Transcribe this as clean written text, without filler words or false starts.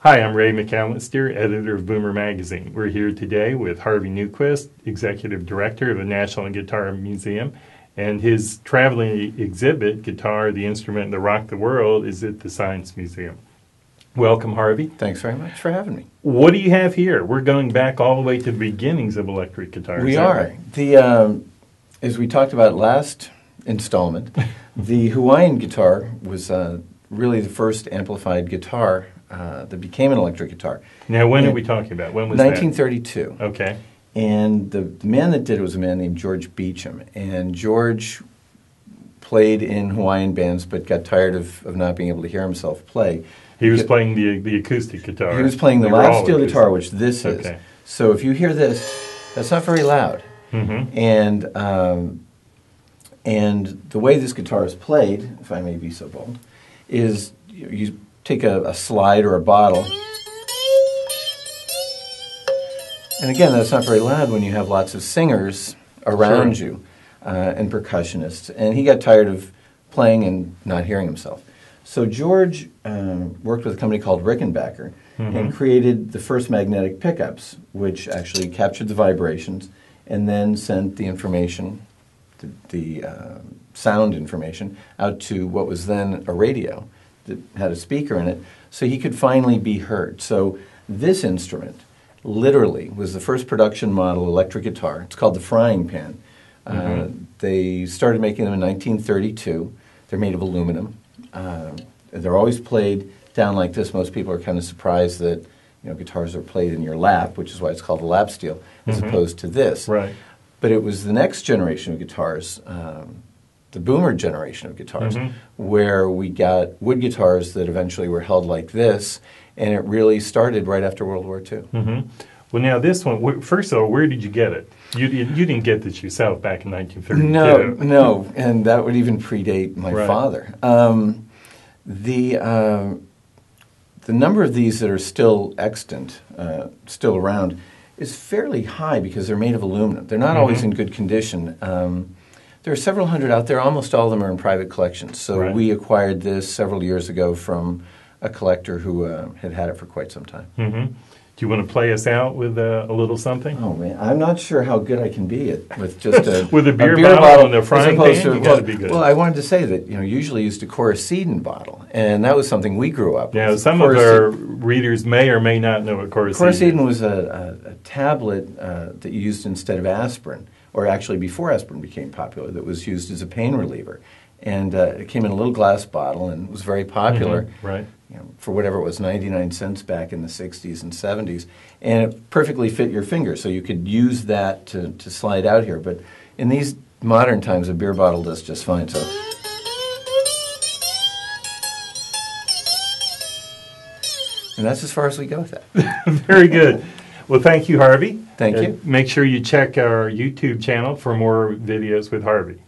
Hi, I'm Ray McAllister, editor of Boomer Magazine. We're here today with Harvey Newquist, executive director of the National Guitar Museum, and his traveling exhibit, Guitar, the Instrument That Rocked the World, is at the Science Museum. Welcome, Harvey. Thanks very much for having me. What do you have here? We're going back all the way to the beginnings of electric guitars. We are. Right? As we talked about last installment, the Hawaiian guitar was really the first amplified guitar that became an electric guitar. Now, when are we talking about? When was 1932. that? Okay. And the man that did it was a man named George Beecham. And George played in Hawaiian bands but got tired of not being able to hear himself play. He was playing the acoustic guitar. He was playing the lap steel guitar, which this is. Okay. So if you hear this, that's not very loud. Mm-hmm. And the way this guitar is played, if I may be so bold, is you take a slide or a bottle. And again, that's not very loud when you have lots of singers around you and percussionists. And he got tired of playing and not hearing himself. So George worked with a company called Rickenbacker and created the first magnetic pickups, which actually captured the vibrations and then sent the information, the sound information, out to what was then a radio that had a speaker in it, so he could finally be heard. So this instrument literally was the first production model electric guitar. It's called the frying pan. They started making them in 1932. They're made of aluminum. They're always played down like this. Most people are kind of surprised that guitars are played in your lap, which is why it's called a lap steel, as opposed to this. Right. But it was the next generation of guitars, the Boomer generation of guitars, where we got wood guitars that eventually were held like this, and it really started right after World War II. Well, now this one, first of all, where did you get it? You didn't get this yourself back in 1932. No, and that would even predate my father. The number of these that are still extant, still around, is fairly high because they're made of aluminum. They're not always in good condition. There are several hundred out there. Almost all of them are in private collections. So we acquired this several years ago from a collector who had it for quite some time. Do you want to play us out with a little something? Oh man, I'm not sure how good I can be with just a with a beer bottle and a frying pan. You got to be good. Well, I wanted to say that usually used a Coracetin bottle, and that was something we grew up with. Yeah, some of our readers may or may not know what Coracetin is. Coracetin was a tablet that you used instead of aspirin, or actually before aspirin became popular, that was used as a pain reliever. And it came in a little glass bottle and was very popular. Right. For whatever it was, 99 cents back in the 60s and 70s. And it perfectly fit your finger, so you could use that to slide out here. But in these modern times, a beer bottle does just fine. So, and that's as far as we go with that. Very good. Well, thank you, Harvey. Thank you. Make sure you check our YouTube channel for more videos with Harvey.